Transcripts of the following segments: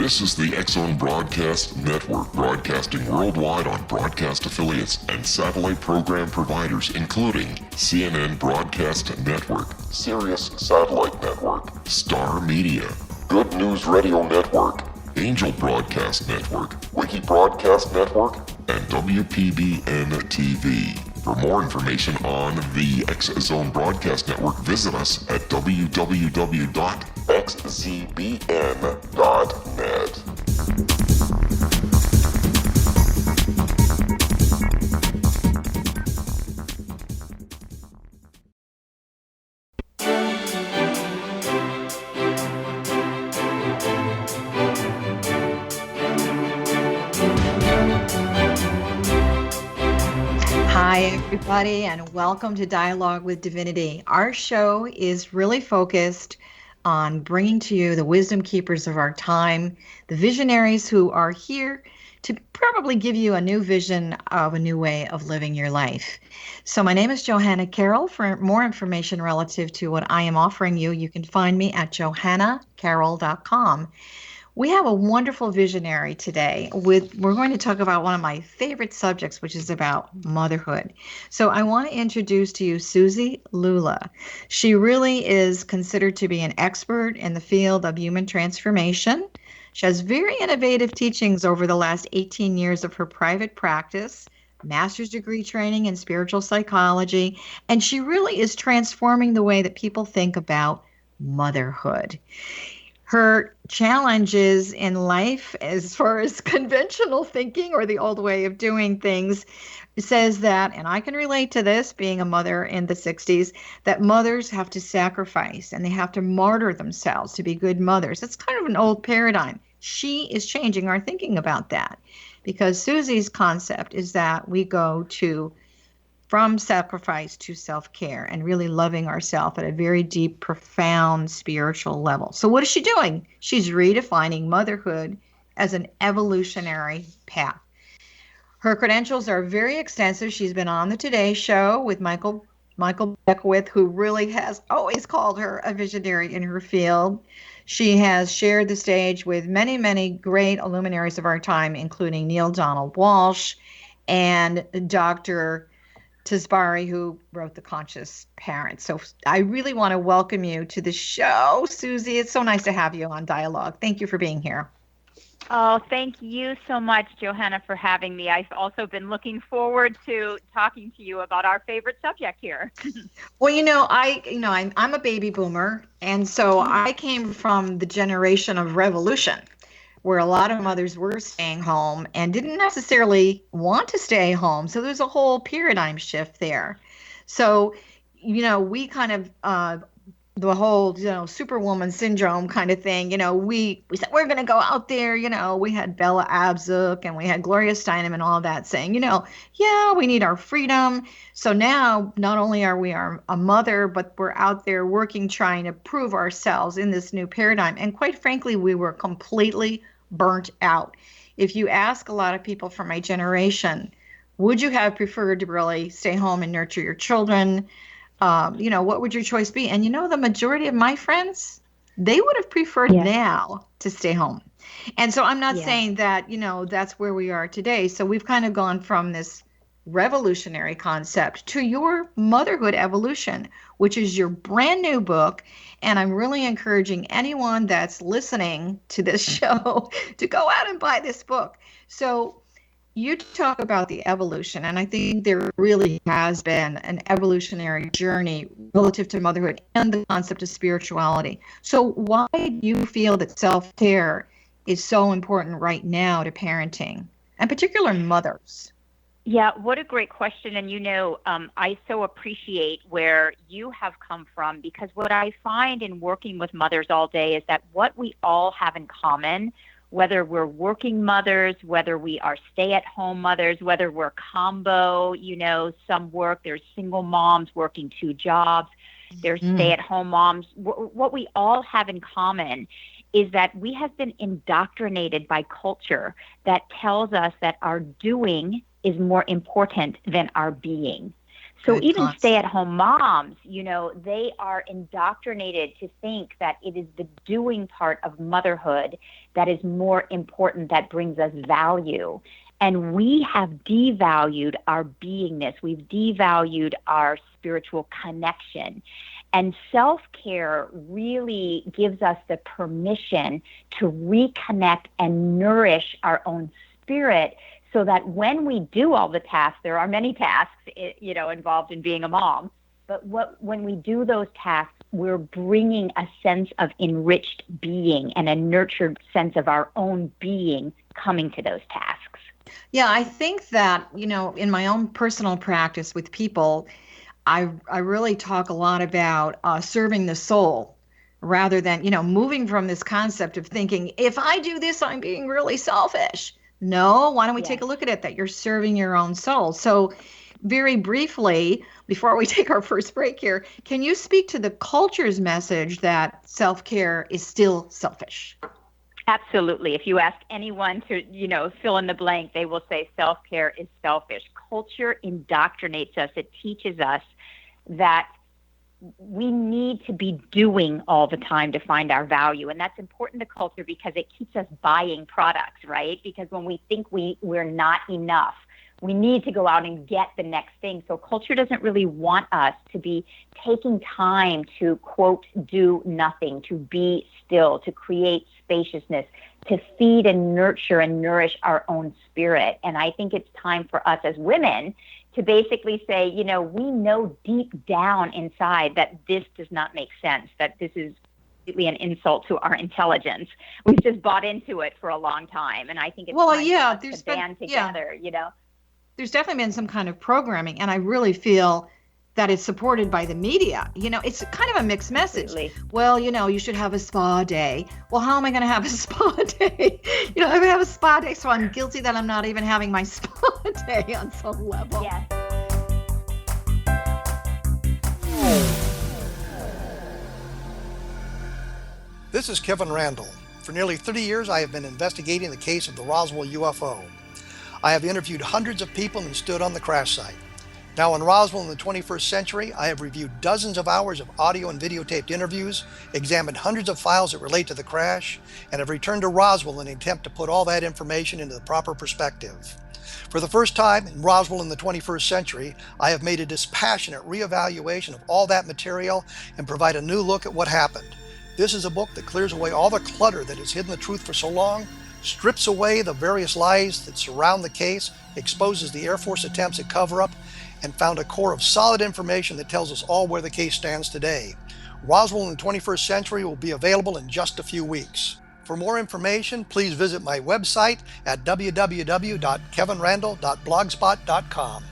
This is the X-Zone Broadcast Network, broadcasting worldwide on broadcast affiliates and satellite program providers, including CNN Broadcast Network, Sirius Satellite Network, Star Media, Good News Radio Network, Angel Broadcast Network, Wiki Broadcast Network, and WPBN TV. For more information on the X-Zone Broadcast Network, visit us at www.xzbn.net. Hi, everybody, and welcome to Dialogue with Davinity. Our show is really focused on bringing to you the wisdom keepers of our time, the visionaries who are here to probably give you a new vision of a new way of living your life. So my name is Johanna Carroll. For more information relative to what I am offering you, you can find me at johannacarroll.com. We have a wonderful visionary today. We're going to talk about one of my favorite subjects, which is about motherhood. So I want to introduce to you Suzi Lula. She really is considered to be an expert in the field of human transformation. She has very innovative teachings over the last 18 years of her private practice, master's degree training in spiritual psychology, and she really is transforming the way that people think about motherhood. Her challenges in life, as far as conventional thinking or the old way of doing things, says that, and I can relate to this being a mother in the 60s, that mothers have to sacrifice and they have to martyr themselves to be good mothers. It's kind of an old paradigm. She is changing our thinking about that, because Suzi's concept is that we go from sacrifice to self-care and really loving ourselves at a very deep, profound spiritual level. So what is she doing? She's redefining motherhood as an evolutionary path. Her credentials are very extensive. She's been on the Today Show with Michael Beckwith, who really has always called her a visionary in her field. She has shared the stage with many, many great luminaries of our time, including Neil Donald Walsh and Dr. Tisbari, who wrote The Conscious Parent. So I really want to welcome you to the show, Suzi. It's so nice to have you on Dialogue. Thank you for being here. Oh, thank you so much, Johanna, for having me. I've also been looking forward to talking to you about our favorite subject here. Well, I'm a baby boomer, and so I came from the generation of revolution, where a lot of mothers were staying home and didn't necessarily want to stay home. So there's a whole paradigm shift there. So, we kind of, the whole, superwoman syndrome kind of thing, we said, we're going to go out there, we had Bella Abzug and we had Gloria Steinem and all that saying, yeah, we need our freedom. So now not only are we a mother, but we're out there working, trying to prove ourselves in this new paradigm. And quite frankly, we were completely burnt out. If you ask a lot of people from my generation, would you have preferred to really stay home and nurture your children? What would your choice be? And the majority of my friends, they would have preferred now to stay home. And so I'm not saying that, that's where we are today. So we've kind of gone from this revolutionary concept to your motherhood evolution, which is your brand new book. And I'm really encouraging anyone that's listening to this show to go out and buy this book. So you talk about the evolution, and I think there really has been an evolutionary journey relative to motherhood and the concept of spirituality. So why do you feel that self-care is so important right now to parenting, and particular mothers? Yeah, what a great question. And I so appreciate where you have come from, because what I find in working with mothers all day is that what we all have in common, whether we're working mothers, whether we are stay-at-home mothers, whether we're combo, some work, there's single moms working 2 jobs, there's stay-at-home moms. What we all have in common is that we have been indoctrinated by culture that tells us that our doing is more important than our being. So Good even concept. stay-at-home moms, they are indoctrinated to think that it is the doing part of motherhood that is more important, that brings us value. And we have devalued our beingness. We've devalued our spiritual connection. And self-care really gives us the permission to reconnect and nourish our own spirit, so that when we do all the tasks, there are many tasks, involved in being a mom, but when we do those tasks, we're bringing a sense of enriched being and a nurtured sense of our own being coming to those tasks. Yeah, I think that, in my own personal practice with people, I really talk a lot about serving the soul rather than, moving from this concept of thinking, if I do this, I'm being really selfish. No, why don't we take a look at it that you're serving your own soul? So very briefly, before we take our first break here, can you speak to the culture's message that self-care is still selfish? Absolutely. If you ask anyone to, fill in the blank, they will say self-care is selfish. Culture indoctrinates us. It teaches us that we need to be doing all the time to find our value. And that's important to culture because it keeps us buying products, right? Because when we think we're not enough, we need to go out and get the next thing. So culture doesn't really want us to be taking time to, quote, do nothing, to be still, to create spaciousness, to feed and nurture and nourish our own spirit. And I think it's time for us as women to basically say, we know deep down inside that this does not make sense, that this is completely an insult to our intelligence. We've just bought into it for a long time. And I think it's time for us to band together, There's definitely been some kind of programming, and I really feel that it's supported by the media. It's kind of a mixed message. Absolutely. Well, you should have a spa day. Well, how am I going to have a spa day? I have a spa day, so I'm guilty that I'm not even having my spa day on some level. Yes. This is Kevin Randall. For nearly 30 years, I have been investigating the case of the Roswell UFO. I have interviewed hundreds of people and stood on the crash site. Now in Roswell in the 21st century, I have reviewed dozens of hours of audio and videotaped interviews, examined hundreds of files that relate to the crash, and have returned to Roswell in an attempt to put all that information into the proper perspective. For the first time in Roswell in the 21st century, I have made a dispassionate reevaluation of all that material and provide a new look at what happened. This is a book that clears away all the clutter that has hidden the truth for so long, strips away the various lies that surround the case, exposes the Air Force attempts at cover-up, and found a core of solid information that tells us all where the case stands today. Roswell in the 21st century will be available in just a few weeks. For more information, please visit my website at www.kevinrandall.blogspot.com.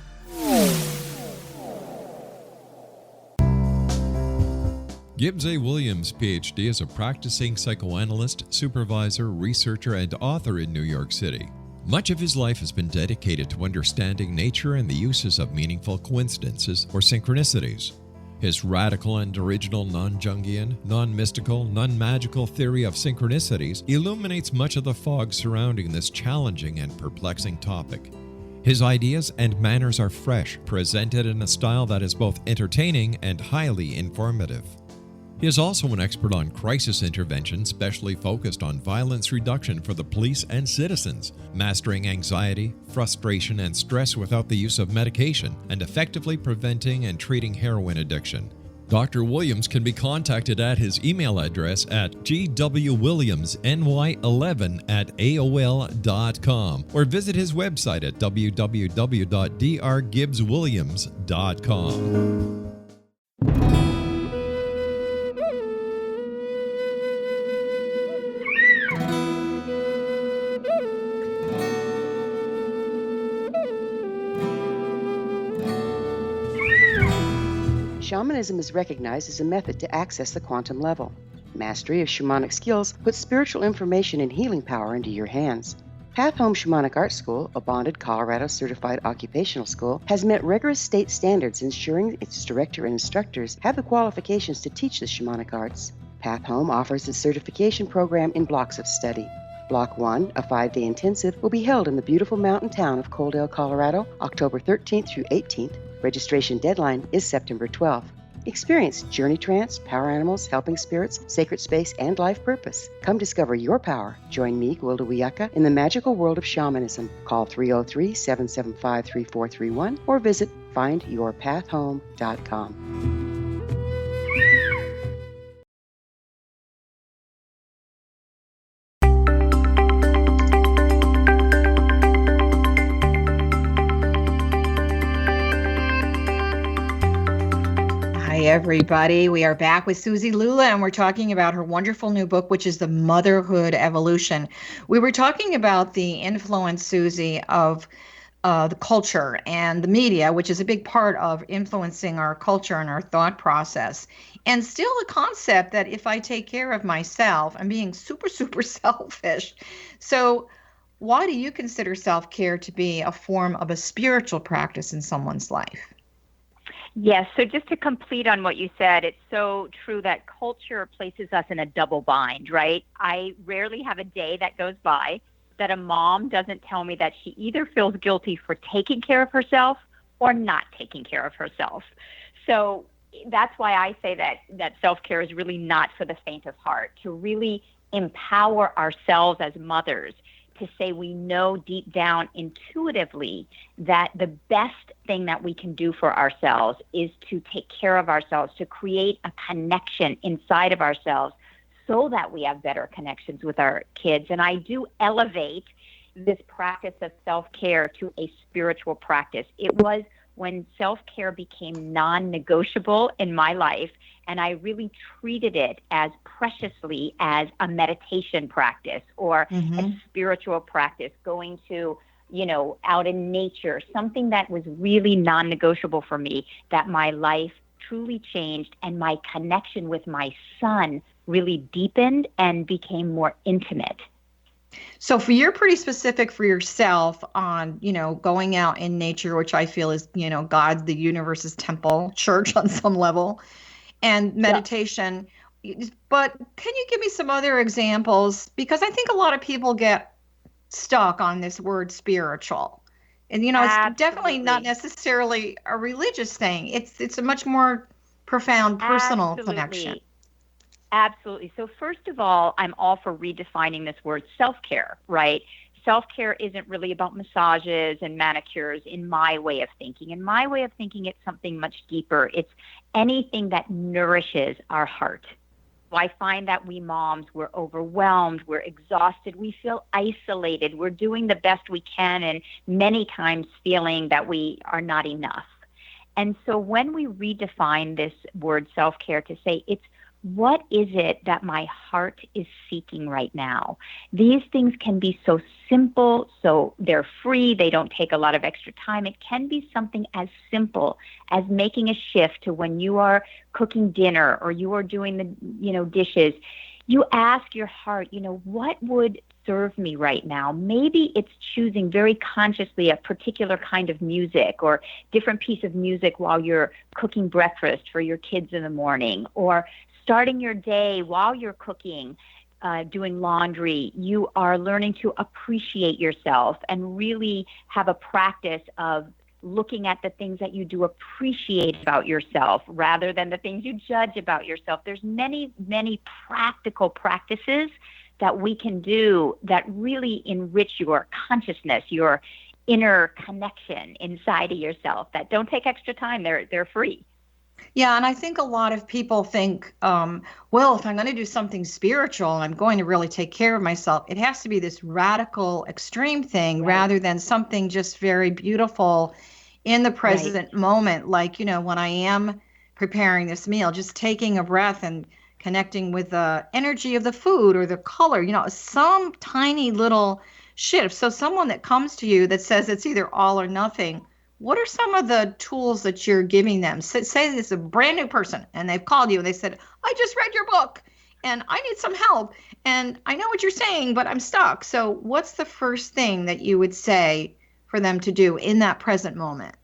Gibbs A. Williams, Ph.D., is a practicing psychoanalyst, supervisor, researcher, and author in New York City. Much of his life has been dedicated to understanding nature and the uses of meaningful coincidences or synchronicities. His radical and original non-Jungian, non-mystical, non-magical theory of synchronicities illuminates much of the fog surrounding this challenging and perplexing topic. His ideas and manners are fresh, presented in a style that is both entertaining and highly informative. He is also an expert on crisis intervention, specially focused on violence reduction for the police and citizens, mastering anxiety, frustration, and stress without the use of medication, and effectively preventing and treating heroin addiction. Dr. Williams can be contacted at his email address at gwwilliamsny11@aol.com or visit his website at www.drgibbswilliams.com. Shamanism is recognized as a method to access the quantum level. Mastery of shamanic skills puts spiritual information and healing power into your hands. Path Home Shamanic Art School, a bonded Colorado certified occupational school, has met rigorous state standards, ensuring its director and instructors have the qualifications to teach the shamanic arts. Path Home offers its certification program in blocks of study. Block 1, a 5-day intensive, will be held in the beautiful mountain town of Coaldale, Colorado, October 13th through 18th. Registration deadline is September 12th. Experience Journey Trance, Power Animals, Helping Spirits, Sacred Space, and Life Purpose. Come discover your power. Join me, Gwilda Wiyaka, in the magical world of shamanism. Call 303-775-3431 or visit findyourpathhome.com. Hi, everybody. We are back with Suzi Lula, and we're talking about her wonderful new book, which is The Motherhood Evolution. We were talking about the influence, Suzi, of the culture and the media, which is a big part of influencing our culture and our thought process. And still a concept that if I take care of myself, I'm being super, super selfish. So why do you consider self-care to be a form of a spiritual practice in someone's life? Yes. So just to complete on what you said, it's so true that culture places us in a double bind, right? I rarely have a day that goes by that a mom doesn't tell me that she either feels guilty for taking care of herself or not taking care of herself. So that's why I say that self-care is really not for the faint of heart, to really empower ourselves as mothers, to say we know deep down intuitively that the best thing that we can do for ourselves is to take care of ourselves, to create a connection inside of ourselves so that we have better connections with our kids. And I do elevate this practice of self-care to a spiritual practice. It was when self-care became non-negotiable in my life, and I really treated it as preciously as a meditation practice or a spiritual practice, going to, out in nature, something that was really non-negotiable for me, that my life truly changed and my connection with my son really deepened and became more intimate. So you're pretty specific for yourself on, going out in nature, which I feel is, God, the universe's temple, church on some level, and meditation. Yeah. But can you give me some other examples? Because I think a lot of people get stuck on this word spiritual. And, it's definitely not necessarily a religious thing. It's a much more profound personal connection. Absolutely. So first of all, I'm all for redefining this word self-care, right? Self-care isn't really about massages and manicures in my way of thinking. In my way of thinking, it's something much deeper. It's anything that nourishes our heart. So I find that we moms, we're overwhelmed, we're exhausted, we feel isolated, we're doing the best we can, and many times feeling that we are not enough. And so when we redefine this word self-care to say it's what is it that my heart is seeking right now? These things can be so simple, so they're free, they don't take a lot of extra time. It can be something as simple as making a shift to when you are cooking dinner or you are doing the, dishes. You ask your heart, what would serve me right now? Maybe it's choosing very consciously a particular kind of music or different piece of music while you're cooking breakfast for your kids in the morning, or starting your day while you're cooking, doing laundry. You are learning to appreciate yourself and really have a practice of looking at the things that you do appreciate about yourself rather than the things you judge about yourself. There's many, many practical practices that we can do that really enrich your consciousness, your inner connection inside of yourself, that don't take extra time. They're free. Yeah, and I think a lot of people think, well, if I'm going to do something spiritual and I'm going to really take care of myself, it has to be this radical, extreme thing rather than something just very beautiful in the present moment. Like, when I am preparing this meal, just taking a breath and connecting with the energy of the food or the color, some tiny little shift. So someone that comes to you that says it's either all or nothing, what are some of the tools that you're giving them? Say it's a brand new person and they've called you and they said, I just read your book and I need some help. And I know what you're saying, but I'm stuck. So what's the first thing that you would say for them to do in that present moment?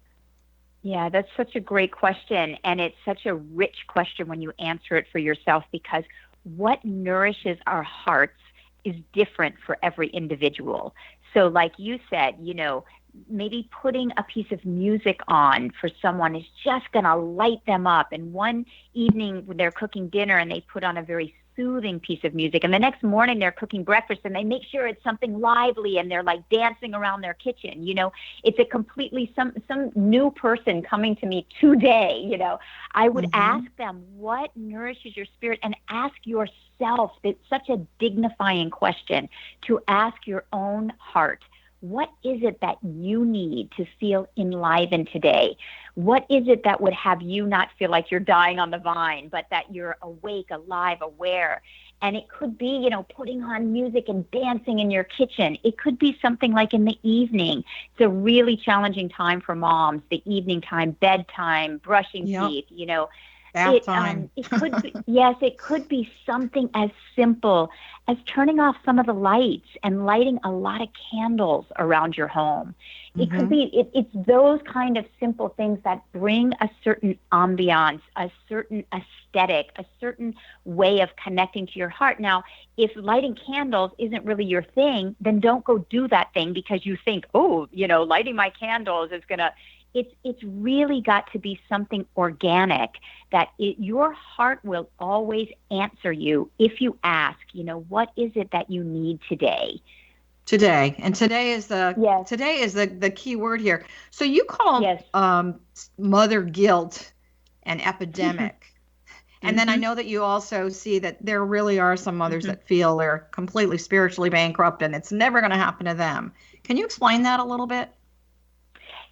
Yeah, that's such a great question. And it's such a rich question when you answer it for yourself, because what nourishes our hearts is different for every individual. So like you said, maybe putting a piece of music on for someone is just going to light them up. And one evening when they're cooking dinner and they put on a very soothing piece of music, and the next morning they're cooking breakfast and they make sure it's something lively and they're like dancing around their kitchen. It's a completely some new person coming to me today. I would ask them, what nourishes your spirit, and ask yourself. It's such a dignifying question to ask your own heart. What is it that you need to feel enlivened today? What is it that would have you not feel like you're dying on the vine, but that you're awake, alive, aware? And it could be, putting on music and dancing in your kitchen. It could be something like in the evening. It's a really challenging time for moms, the evening time, bedtime, brushing teeth, Bath time. It could be, yes, it could be something as simple as turning off some of the lights and lighting a lot of candles around your home. It could be, it's those kind of simple things that bring a certain ambiance, a certain aesthetic, a certain way of connecting to your heart. Now, if lighting candles isn't really your thing, then don't go do that thing because you think, lighting my candles is going to, it's really got to be something organic that your heart will always answer you if you ask, what is it that you need today? Today. And today is the key word here. So you call mother guilt an epidemic. And then I know that you also see that there really are some mothers that feel they're completely spiritually bankrupt and it's never going to happen to them. Can you explain that a little bit?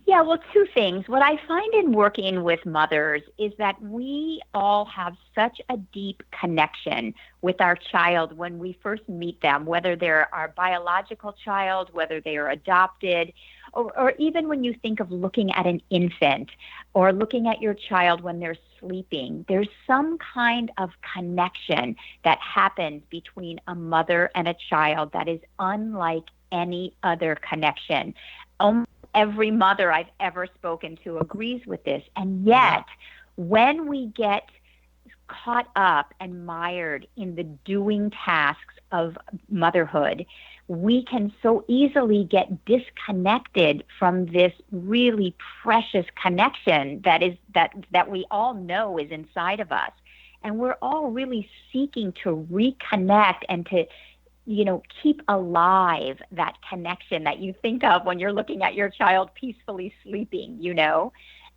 Yeah, well, two things. What I find in working with mothers is that we all have such a deep connection with our child when we first meet them, whether they're our biological child, whether they are adopted, or even when you think of looking at an infant or looking at your child when they're sleeping, there's some kind of connection that happens between a mother and a child that is unlike any other connection. Every mother I've ever spoken to agrees with this. And yet, when we get caught up and mired in the doing tasks of motherhood, we can so easily get disconnected from this really precious connection that we all know is inside of us. And we're all really seeking to reconnect and to keep alive that connection that you think of when you're looking at your child peacefully sleeping,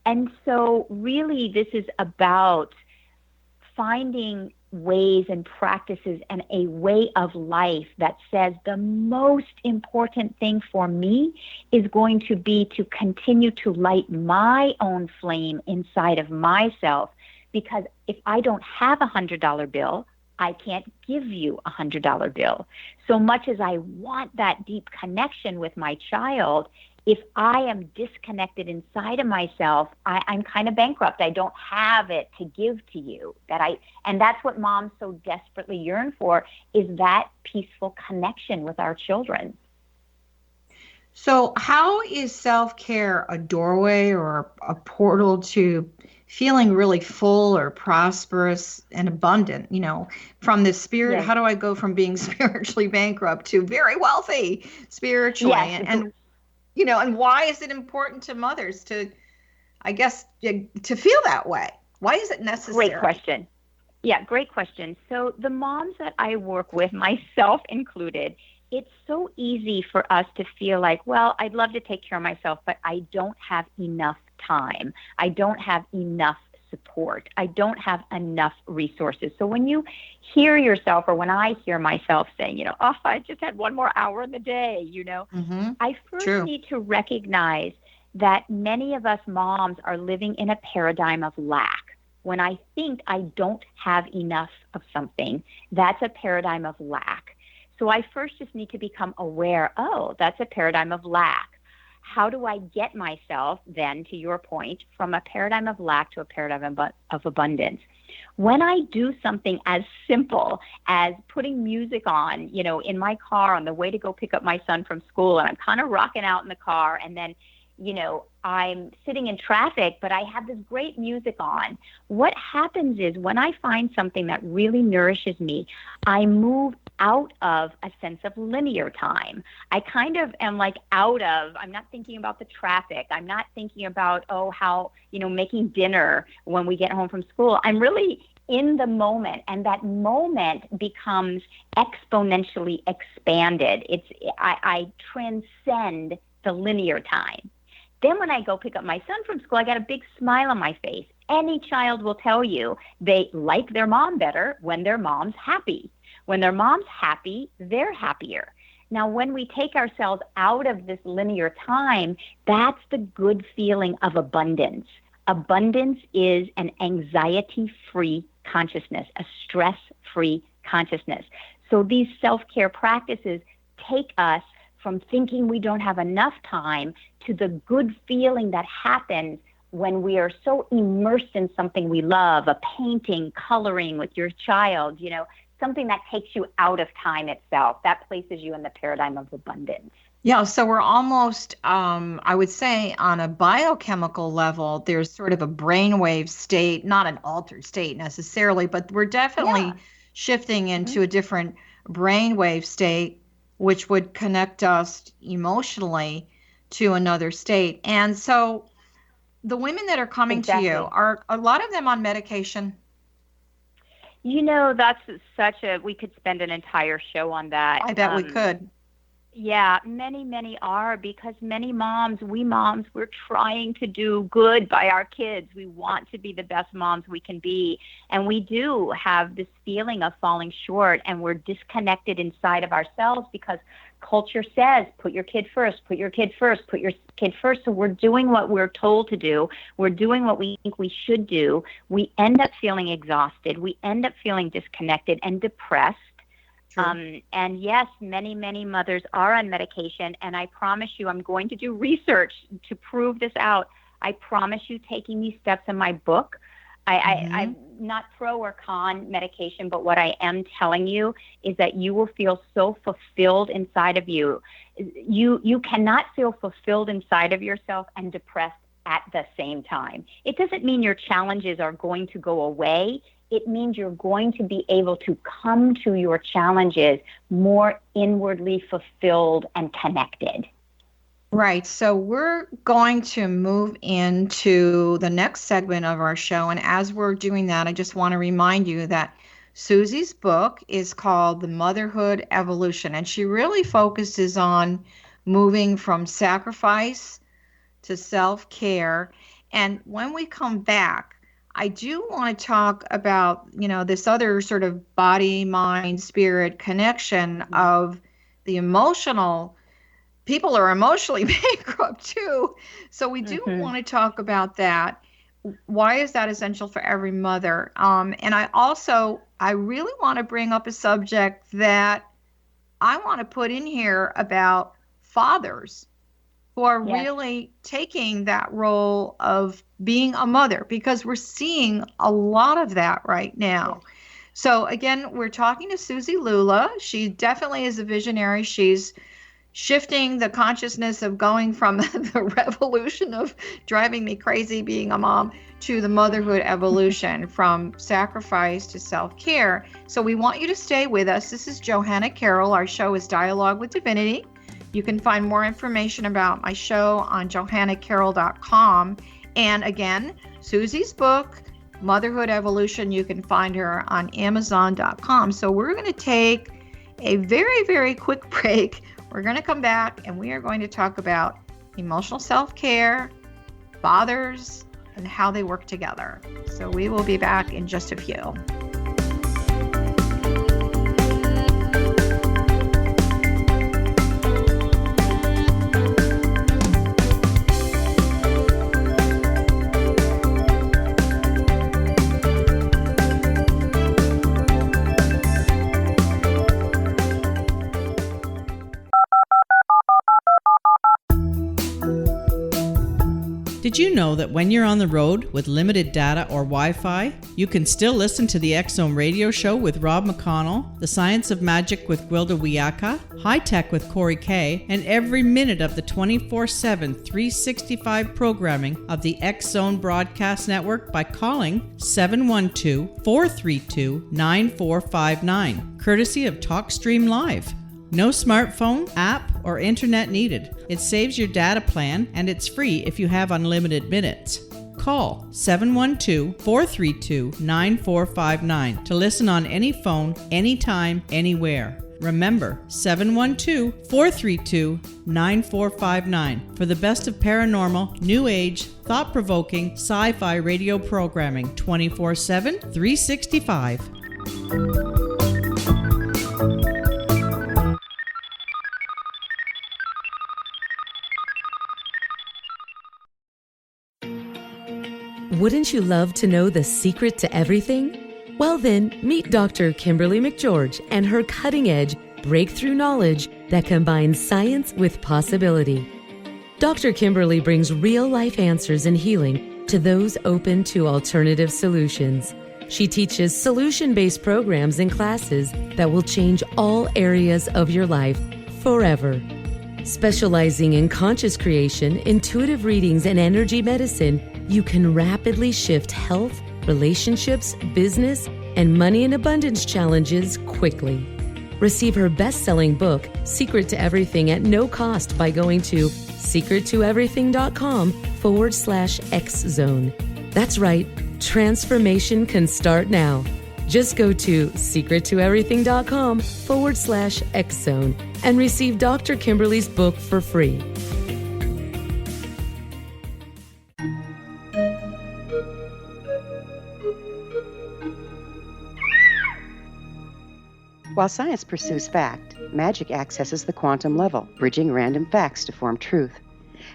And so really this is about finding ways and practices and a way of life that says the most important thing for me is going to be to continue to light my own flame inside of myself. Because if I don't have $100 bill, I can't give you $100 bill. So much as I want that deep connection with my child, if I am disconnected inside of myself, I'm kind of bankrupt. I don't have it to give to you. And that's what moms so desperately yearn for, is that peaceful connection with our children. So how is self-care a doorway or a portal to feeling really full or prosperous and abundant, from the spirit? Yes. How do I go from being spiritually bankrupt to very wealthy spiritually? Yes. And why is it important to mothers to feel that way? Why is it necessary? Great question. Yeah, great question. So the moms that I work with, myself included, it's so easy for us to feel like, well, I'd love to take care of myself, but I don't have enough time. I don't have enough support. I don't have enough resources. So when you hear yourself, or when I hear myself saying, I just had one more hour in the day, I first need to recognize that many of us moms are living in a paradigm of lack. When I think I don't have enough of something, that's a paradigm of lack. So I first just need to become aware, that's a paradigm of lack. How do I get myself then, to your point, from a paradigm of lack to a paradigm of abundance? When I do something as simple as putting music on, in my car on the way to go pick up my son from school, and I'm kind of rocking out in the car, and then, I'm sitting in traffic, but I have this great music on. What happens is when I find something that really nourishes me, I move out of a sense of linear time. I kind of am like I'm not thinking about the traffic. I'm not thinking about, how, making dinner when we get home from school. I'm really in the moment, and that moment becomes exponentially expanded. I transcend the linear time. Then when I go pick up my son from school, I got a big smile on my face. Any child will tell you they like their mom better when their mom's happy. When their mom's happy, they're happier. Now, when we take ourselves out of this linear time, that's the good feeling of abundance. Abundance is an anxiety-free consciousness, a stress-free consciousness. So these self-care practices take us from thinking we don't have enough time to the good feeling that happens when we are so immersed in something we love, a painting, coloring with your child, something that takes you out of time itself. That places you in the paradigm of abundance. Yeah, so we're almost, I would say, on a biochemical level, there's sort of a brainwave state, not an altered state necessarily, but we're definitely shifting into a different brainwave state, which would connect us emotionally to another state. And so the women that are coming to you, are a lot of them on medication? That's we could spend an entire show on that. I bet we could. Yeah, many, many are, because many moms, we're trying to do good by our kids. We want to be the best moms we can be. And we do have this feeling of falling short, and we're disconnected inside of ourselves because culture says, put your kid first, put your kid first, put your kid first. So we're doing what we're told to do. We're doing what we think we should do. We end up feeling exhausted. We end up feeling disconnected and depressed. And yes, many, many mothers are on medication. And I promise you, I'm going to do research to prove this out. I promise you, taking these steps in my book, I'm not pro or con medication, but what I am telling you is that you will feel so fulfilled inside of you. You cannot feel fulfilled inside of yourself and depressed at the same time. It doesn't mean your challenges are going to go away. It means you're going to be able to come to your challenges more inwardly fulfilled and connected. Right. So we're going to move into the next segment of our show. And as we're doing that, I just want to remind you that Suzi's book is called The Motherhood Evolution. And she really focuses on moving from sacrifice to self-care. And when we come back, I do want to talk about, this other sort of body, mind, spirit connection of the emotional. People are emotionally bankrupt too. So we do want to talk about that. Why is that essential for every mother? And I really want to bring up a subject that I want to put in here about fathers who are really taking that role of being a mother, because we're seeing a lot of that right now. Yes. So again, we're talking to Suzi Lula. She definitely is a visionary. She's shifting the consciousness of going from the revolution of driving me crazy being a mom to the motherhood evolution, from sacrifice to self-care. So we want you to stay with us. This is Johanna Carroll. Our show is Dialogue with Divinity. You can find more information about my show on johannacarroll.com. And again, Suzi's book, Motherhood Evolution, you can find her on amazon.com. So we're going to take a very, very quick break. We're going to come back and we are going to talk about emotional self-care, fathers, and how they work together. So we will be back in just a few. Did you know that when you're on the road with limited data or Wi-Fi, you can still listen to the X-Zone radio show with Rob McConnell, The Science of Magic with Gwilda Wiyaka, High Tech with Corey Kay, and every minute of the 24/7, 365 programming of the X-Zone Broadcast Network by calling 712-432-9459, courtesy of TalkStream Live. No smartphone, app, or internet needed. It saves your data plan, and it's free if you have unlimited minutes. Call 712-432-9459 to listen on any phone, anytime, anywhere. Remember, 712-432-9459 for the best of paranormal, new age, thought-provoking, sci-fi radio programming 24/7, 365. Wouldn't you love to know the secret to everything? Well then, meet Dr. Kimberly McGeorge and her cutting-edge breakthrough knowledge that combines science with possibility. Dr. Kimberly brings real-life answers and healing to those open to alternative solutions. She teaches solution-based programs and classes that will change all areas of your life forever. Specializing in conscious creation, intuitive readings, and energy medicine, you can rapidly shift health, relationships, business, and money and abundance challenges quickly. Receive her best-selling book, Secret to Everything, at no cost by going to secrettoeverything.com/X-Zone. That's right, transformation can start now. Just go to secrettoeverything.com/X-Zone and receive Dr. Kimberly's book for free. While science pursues fact, magic accesses the quantum level, bridging random facts to form truth.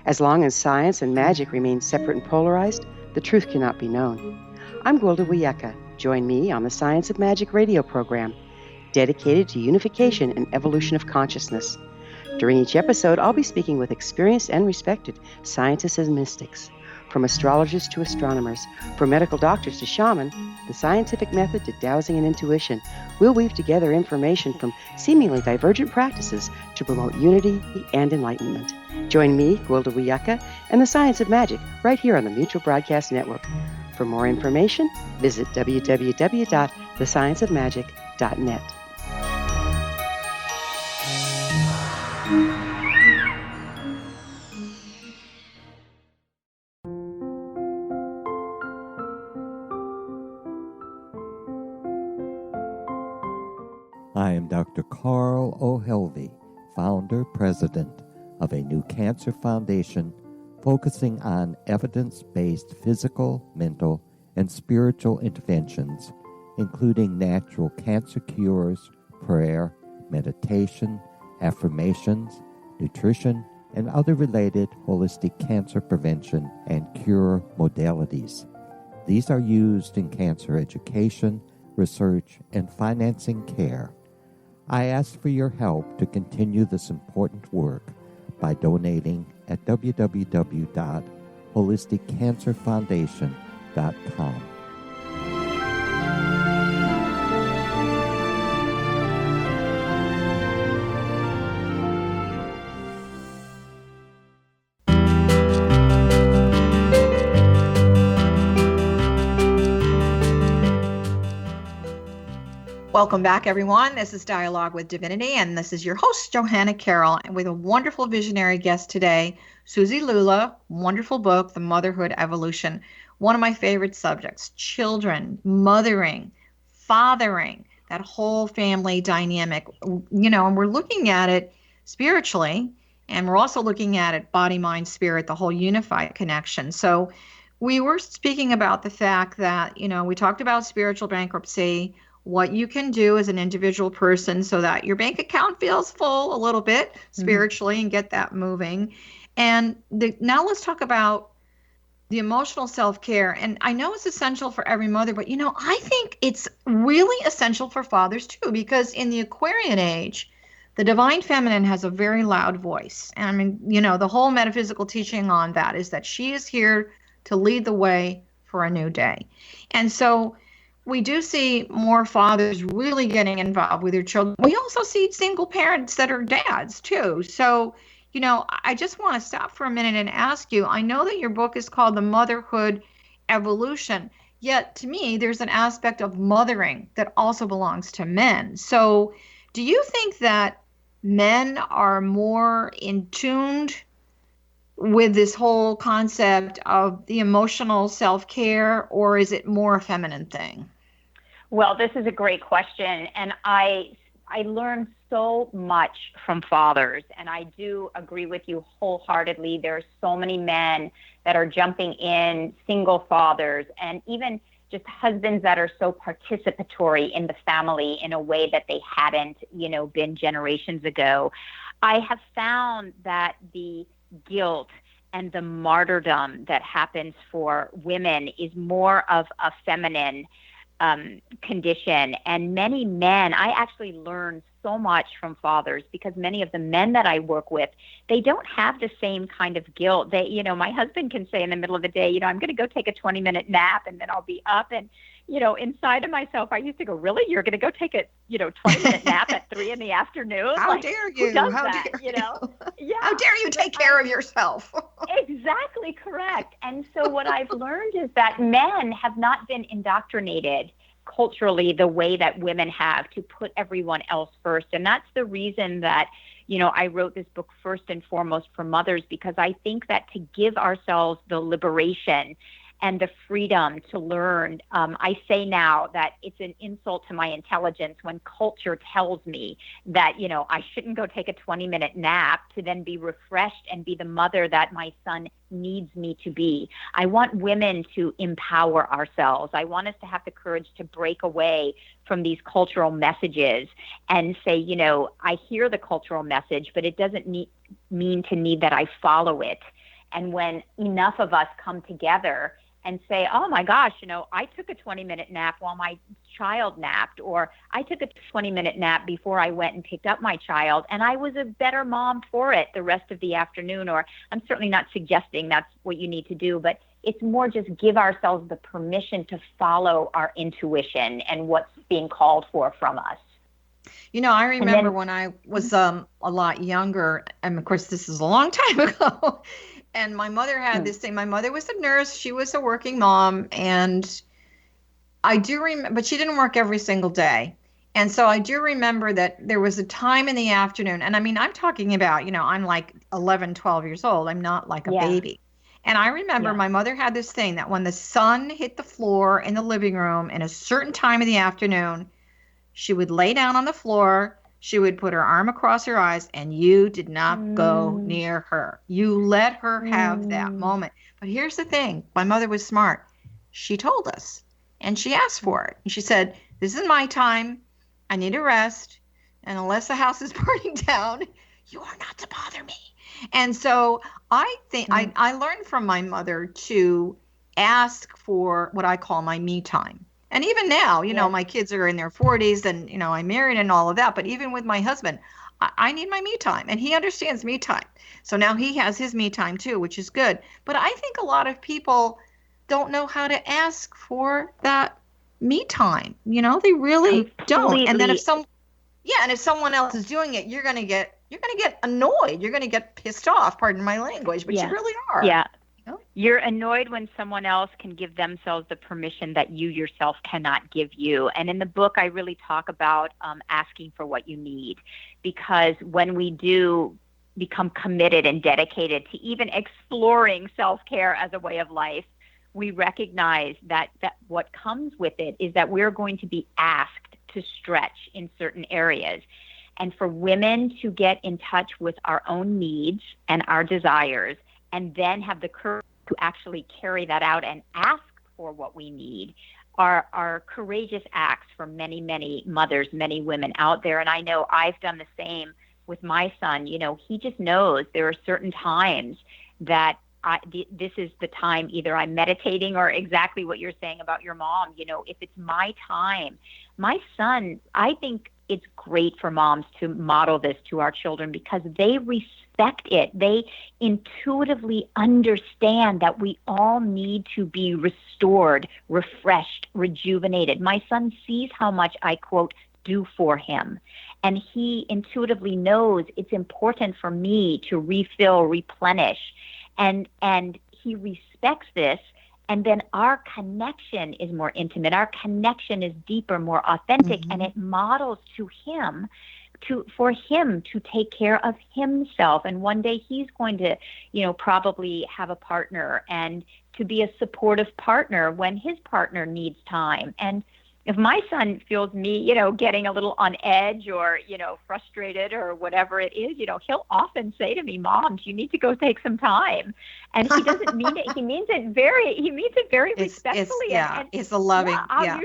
As long as science and magic remain separate and polarized, the truth cannot be known. I'm Gwilda Wiyaka. Join me on the Science of Magic radio program, dedicated to unification and evolution of consciousness. During each episode, I'll be speaking with experienced and respected scientists and mystics. From astrologers to astronomers, from medical doctors to shaman, the scientific method to dowsing and intuition, we'll weave together information from seemingly divergent practices to promote unity and enlightenment. Join me, Gwilda Wiyaka, and the Science of Magic right here on the Mutual Broadcast Network. For more information, visit www.thescienceofmagic.net. I am Dr. Carroll O'Helvey, founder, president of a new cancer foundation focusing on evidence-based physical, mental, and spiritual interventions, including natural cancer cures, prayer, meditation, affirmations, nutrition, and other related holistic cancer prevention and cure modalities. These are used in cancer education, research, and financing care. I ask for your help to continue this important work by donating at www.holisticcancerfoundation.com. Welcome back, everyone. This is Dialogue with Divinity, and this is your host, Johanna Carroll, and with a wonderful visionary guest today, Suzi Lula. Wonderful book, The Motherhood Evolution. One of my favorite subjects, children, mothering, fathering, that whole family dynamic, and we're looking at it spiritually, and we're also looking at it body, mind, spirit, the whole unified connection. So we were speaking about the fact that, we talked about spiritual bankruptcy, what you can do as an individual person so that your bank account feels full a little bit spiritually and get that moving. And now let's talk about the emotional self-care. And I know it's essential for every mother, but I think it's really essential for fathers too, because in the Aquarian age, The divine feminine has a very loud voice. And I mean, the whole metaphysical teaching on that is that she is here to lead the way for a new day. And so we do see more fathers really getting involved with their children. We also see single parents that are dads too. So, I just want to stop for a minute and ask you, I know that your book is called The Motherhood Evolution, yet to me, there's an aspect of mothering that also belongs to men. So do you think that men are more in tuned with this whole concept of the emotional self-care, or is it more a feminine thing? Well, this is a great question, and I learned so much from fathers, and I do agree with you wholeheartedly. There are so many men that are jumping in, single fathers, and even just husbands that are so participatory in the family in a way that they hadn't, been generations ago. I have found that the guilt and the martyrdom that happens for women is more of a feminine condition. And many men, I actually learned so much from fathers, because many of the men that I work with, they don't have the same kind of guilt. They, my husband can say in the middle of the day, I'm going to go take a 20-minute nap and then I'll be up. And, inside of myself, I used to go, really? You're going to go take a, 20-minute nap at 3 p.m? How dare you? Who does How that, dare you? Yeah. How dare you take care of yourself? Exactly correct. And so what I've learned is that men have not been indoctrinated culturally the way that women have, to put everyone else first. And that's the reason that, I wrote this book first and foremost for mothers, because I think that to give ourselves the liberation and the freedom to learn. I say now that it's an insult to my intelligence when culture tells me that, I shouldn't go take a 20-minute nap to then be refreshed and be the mother that my son needs me to be. I want women to empower ourselves. I want us to have the courage to break away from these cultural messages and say, I hear the cultural message, but it doesn't mean to need that I follow it. And when enough of us come together and say, oh my gosh, I took a 20-minute nap while my child napped, or I took a 20-minute nap before I went and picked up my child, and I was a better mom for it the rest of the afternoon. Or I'm certainly not suggesting that's what you need to do, but it's more just give ourselves the permission to follow our intuition and what's being called for from us. I remember when I was a lot younger, and of course this is a long time ago, and my mother had this thing. My mother was a nurse. She was a working mom. And I do remember, but she didn't work every single day. And so I do remember that there was a time in the afternoon. And I mean, I'm talking about, I'm like 11, 12 years old. I'm not like a baby. And I remember my mother had this thing that when the sun hit the floor in the living room in a certain time of the afternoon, she would lay down on the floor. She would put her arm across her eyes, and you did not go near her. You let her have that moment. But here's the thing. My mother was smart. She told us, and she asked for it. And she said, this is my time. I need a rest. And unless the house is burning down, you are not to bother me. And so I think I learned from my mother to ask for what I call my me time. And even now, my kids are in their 40s and, I'm married and all of that. But even with my husband, I need my me time, and he understands me time. So now he has his me time too, which is good. But I think a lot of people don't know how to ask for that me time. They really don't. And then if someone else is doing it, you're going to get annoyed. You're going to get pissed off, pardon my language, but you really are. Yeah. You're annoyed when someone else can give themselves the permission that you yourself cannot give you. And in the book, I really talk about asking for what you need, because when we do become committed and dedicated to even exploring self-care as a way of life, we recognize that what comes with it is that we're going to be asked to stretch in certain areas. And for women to get in touch with our own needs and our desires, and then have the courage to actually carry that out and ask for what we need, are courageous acts for many, many mothers, many women out there. And I know I've done the same with my son. He just knows there are certain times that this is the time either I'm meditating, or exactly what you're saying about your mom. If it's my time, my son, I think it's great for moms to model this to our children because they respect it. They intuitively understand that we all need to be restored, refreshed, rejuvenated. My son sees how much I, quote, do for him. And he intuitively knows it's important for me to refill, replenish. And he respects this. And then our connection is more intimate. Our connection is deeper, more authentic, and it models to him, for him to take care of himself. And one day he's going to, probably have a partner and to be a supportive partner when his partner needs time. And if my son feels me, getting a little on edge or, frustrated or whatever it is, he'll often say to me, Mom, you need to go take some time. And he doesn't mean it. He means it very respectfully. It's a loving, I'll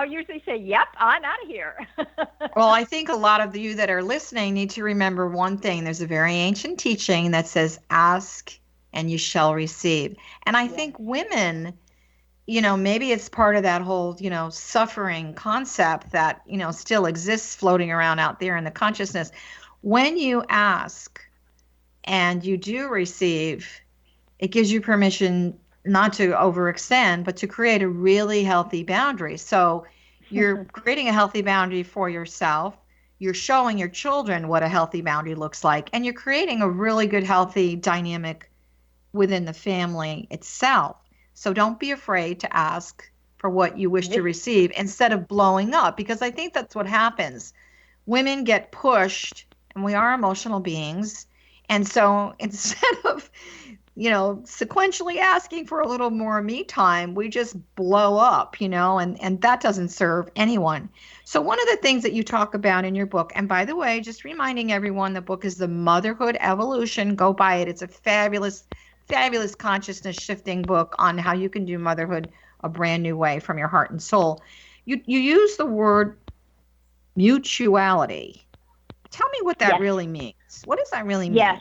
usually say, yep, I'm out of here. Well, I think a lot of you that are listening need to remember one thing. There's a very ancient teaching that says, ask and you shall receive. And I think women, maybe it's part of that whole, suffering concept that, still exists floating around out there in the consciousness. When you ask and you do receive, it gives you permission not to overextend, but to create a really healthy boundary. So you're creating a healthy boundary for yourself. You're showing your children what a healthy boundary looks like, and you're creating a really good, healthy dynamic within the family itself. So don't be afraid to ask for what you wish to receive instead of blowing up, because I think that's what happens. Women get pushed, and we are emotional beings. And so instead of, sequentially asking for a little more me time, we just blow up, and that doesn't serve anyone. So one of the things that you talk about in your book, and by the way, just reminding everyone, the book is The Motherhood Evolution. Go buy it. It's a fabulous consciousness shifting book on how you can do motherhood a brand new way from your heart and soul. You use the word mutuality. Tell me what that really means. What does that really mean? Yes.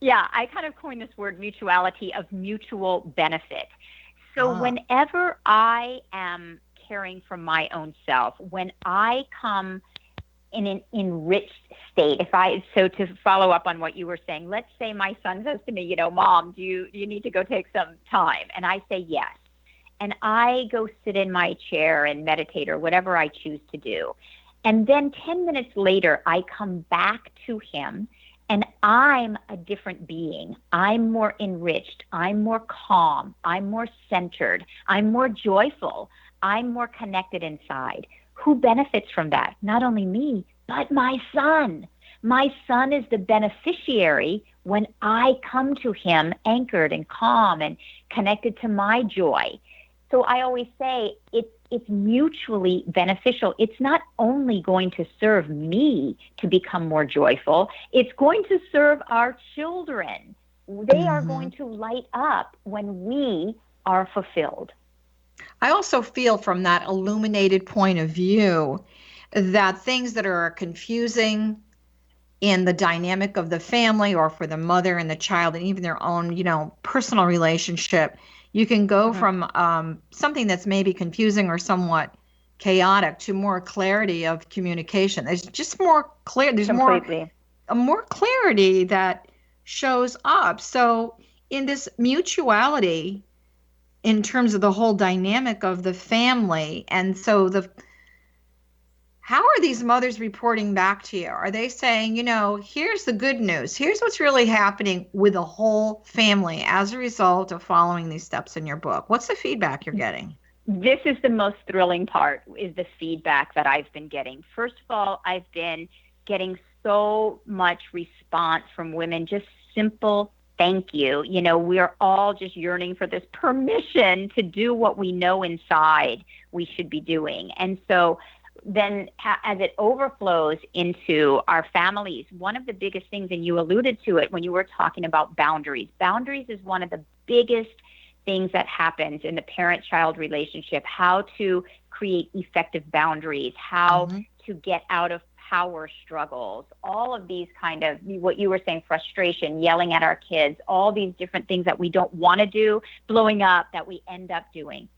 Yeah, I kind of coined this word mutuality, of mutual benefit. So whenever I am caring for my own self, when I come in an enriched state, so to follow up on what you were saying, let's say my son says to me, Mom, do you need to go take some time? And I say yes. And I go sit in my chair and meditate or whatever I choose to do. And then 10 minutes later, I come back to him and I'm a different being. I'm more enriched. I'm more calm. I'm more centered. I'm more joyful. I'm more connected inside. Who benefits from that? Not only me, but my son. My son is the beneficiary when I come to him anchored and calm and connected to my joy. So I always say it's mutually beneficial. It's not only going to serve me to become more joyful, it's going to serve our children. They are going to light up when we are fulfilled. I also feel from that illuminated point of view that things that are confusing in the dynamic of the family or for the mother and the child and even their own, personal relationship, you can go from something that's maybe confusing or somewhat chaotic to more clarity of communication. There's just more clear. There's more clarity that shows up. So in this mutuality, in terms of the whole dynamic of the family, and so how are these mothers reporting back to you? Are they saying, here's the good news. Here's what's really happening with the whole family as a result of following these steps in your book? What's the feedback you're getting? This is the most thrilling part, is the feedback that I've been getting. First of all, I've been getting so much response from women, just simple thank you. We're all just yearning for this permission to do what we know inside we should be doing. And so then as it overflows into our families, one of the biggest things, and you alluded to it when you were talking about boundaries. Boundaries is one of the biggest things that happens in the parent-child relationship, how to create effective boundaries, how to get out of power struggles, all of these kind of, what you were saying, frustration, yelling at our kids, all these different things that we don't want to do, blowing up, that we end up doing.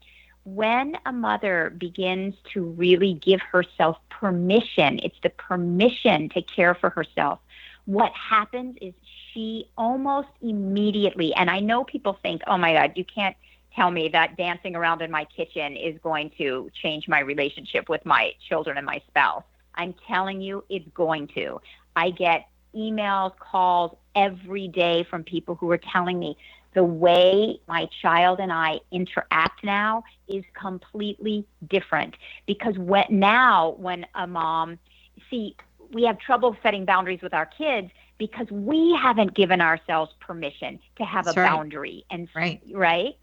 when a mother begins to really give herself permission, it's the permission to care for herself, what happens is she almost immediately, and I know people think, oh my God, you can't tell me that dancing around in my kitchen is going to change my relationship with my children and my spouse. I'm telling you, it's going to. I get emails, calls every day from people who are telling me the way my child and I interact now is completely different. Because when a mom, we have trouble setting boundaries with our kids because we haven't given ourselves permission to have That's a right. boundary. And Right.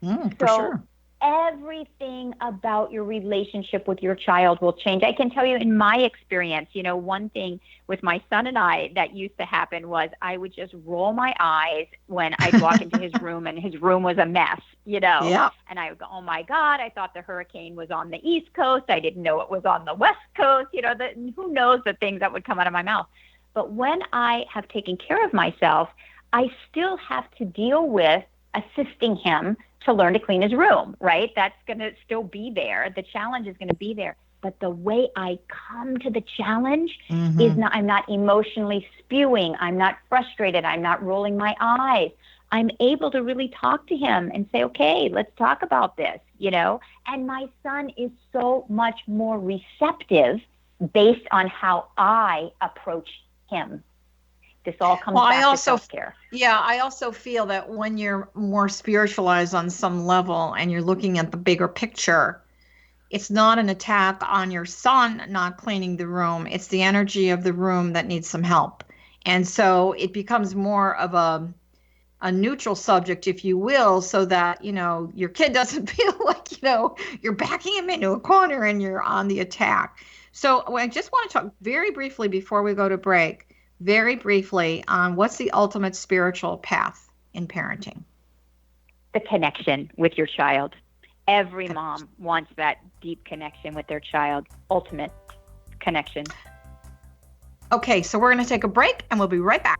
So For sure. everything about your relationship with your child will change. I can tell you in my experience, one thing with my son and I that used to happen was I would just roll my eyes when I'd walk into his room and his room was a mess, Yeah. and I would go, oh my God, I thought the hurricane was on the East Coast. I didn't know it was on the West Coast, who knows the things that would come out of my mouth. But when I have taken care of myself, I still have to deal with assisting him to learn to clean his room, right? That's going to still be there. The challenge is going to be there. But the way I come to the challenge is I'm not emotionally spewing. I'm not frustrated. I'm not rolling my eyes. I'm able to really talk to him and say, okay, let's talk about this, And my son is so much more receptive based on how I approach him. This all comes back to self-care. Yeah, I also feel that when you're more spiritualized on some level and you're looking at the bigger picture, it's not an attack on your son not cleaning the room. It's the energy of the room that needs some help. And so it becomes more of a neutral subject, if you will, so that, your kid doesn't feel like, you're backing him into a corner and you're on the attack. So I just want to talk very briefly before we go to break. Very briefly on what's the ultimate spiritual path in parenting? The connection with your child. Every mom wants that deep connection with their child. Ultimate connection. Okay, so we're going to take a break and we'll be right back.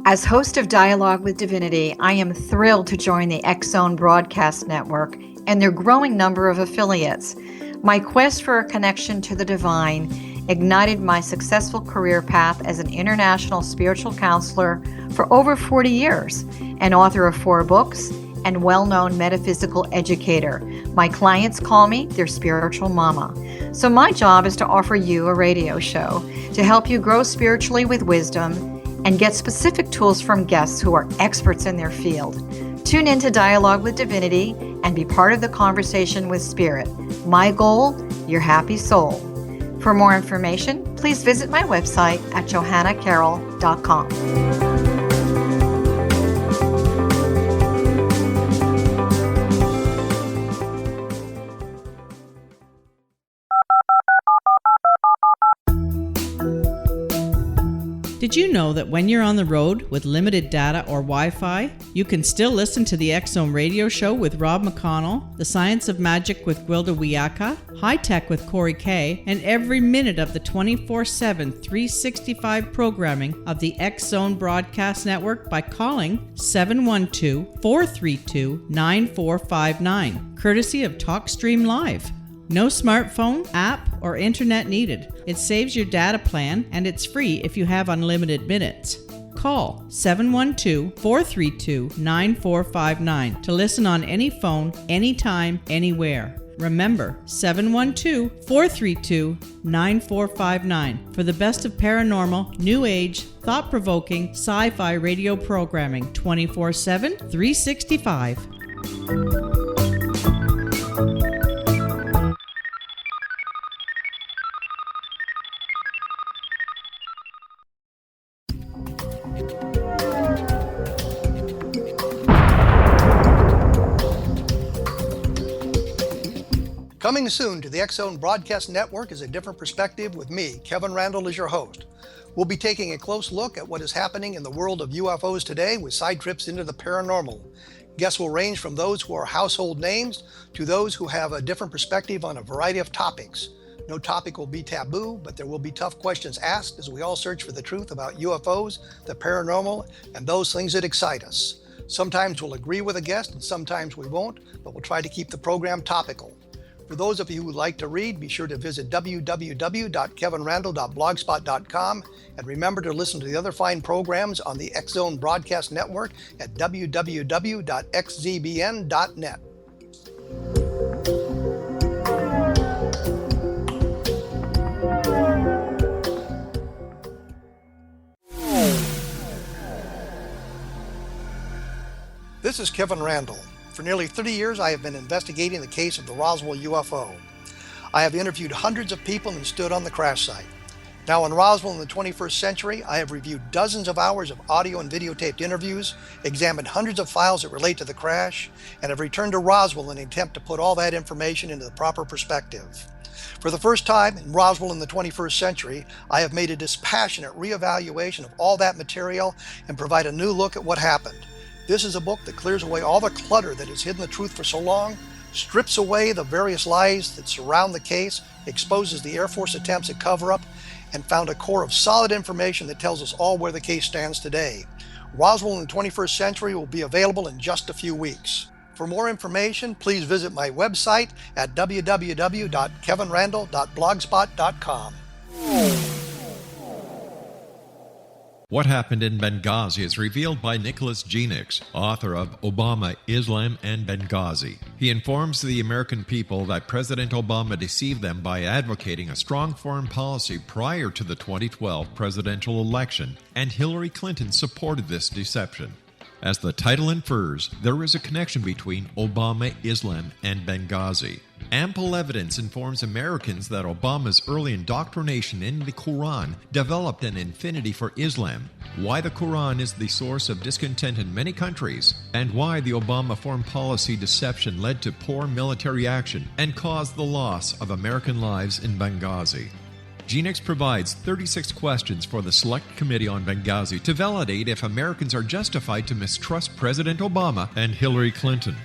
As host of Dialogue with Divinity, I am thrilled to join the X-Zone Broadcast Network and their growing number of affiliates. My quest for a connection to the divine ignited my successful career path as an international spiritual counselor for over 40 years, an author of 4 books, and well-known metaphysical educator. My clients call me their spiritual mama. So my job is to offer you a radio show to help you grow spiritually with wisdom and get specific tools from guests who are experts in their field. Tune in to Dialogue with Divinity and be part of the conversation with Spirit. My goal, your happy soul. For more information, please visit my website at johannacarroll.com. Did you know that when you're on the road with limited data or Wi-Fi, you can still listen to the X-Zone radio show with Rob McConnell, The Science of Magic with Gwilda Wiyaka, High Tech with Corey Kay, and every minute of the 24/7, 365 programming of the X-Zone Broadcast Network by calling 712-432-9459, courtesy of TalkStream Live. No smartphone, app, or internet needed. It saves your data plan, and it's free if you have unlimited minutes. Call 712-432-9459 to listen on any phone, anytime, anywhere. Remember, 712-432-9459 for the best of paranormal, new age, thought-provoking, sci-fi radio programming 24/7, 365. Coming soon to the X-Zone Broadcast Network is A Different Perspective with me, Kevin Randall, as your host. We'll be taking a close look at what is happening in the world of UFOs today with side trips into the paranormal. Guests will range from those who are household names to those who have a different perspective on a variety of topics. No topic will be taboo, but there will be tough questions asked as we all search for the truth about UFOs, the paranormal, and those things that excite us. Sometimes we'll agree with a guest and sometimes we won't, but we'll try to keep the program topical. For those of you who would like to read, be sure to visit www.kevinrandall.blogspot.com and remember to listen to the other fine programs on the X-Zone Broadcast Network at www.xzbn.net. This is Kevin Randall. For nearly 30 years, I have been investigating the case of the Roswell UFO. I have interviewed hundreds of people and stood on the crash site. Now in Roswell in the 21st century, I have reviewed dozens of hours of audio and videotaped interviews, examined hundreds of files that relate to the crash, and have returned to Roswell in an attempt to put all that information into the proper perspective. For the first time in Roswell in the 21st century, I have made a dispassionate reevaluation of all that material and provide a new look at what happened. This is a book that clears away all the clutter that has hidden the truth for so long, strips away the various lies that surround the case, exposes the Air Force attempts at cover-up, and found a core of solid information that tells us all where the case stands today. Roswell in the 21st century will be available in just a few weeks. For more information, please visit my website at www.kevinrandall.blogspot.com. What Happened in Benghazi is revealed by Nicholas Genix, author of Obama, Islam, and Benghazi. He informs the American people that President Obama deceived them by advocating a strong foreign policy prior to the 2012 presidential election, and Hillary Clinton supported this deception. As the title infers, there is a connection between Obama, Islam, and Benghazi. Ample evidence informs Americans that Obama's early indoctrination in the Quran developed an affinity for Islam, why the Quran is the source of discontent in many countries, and why the Obama foreign policy deception led to poor military action and caused the loss of American lives in Benghazi. Genix provides 36 questions for the Select Committee on Benghazi to validate if Americans are justified to mistrust President Obama and Hillary Clinton.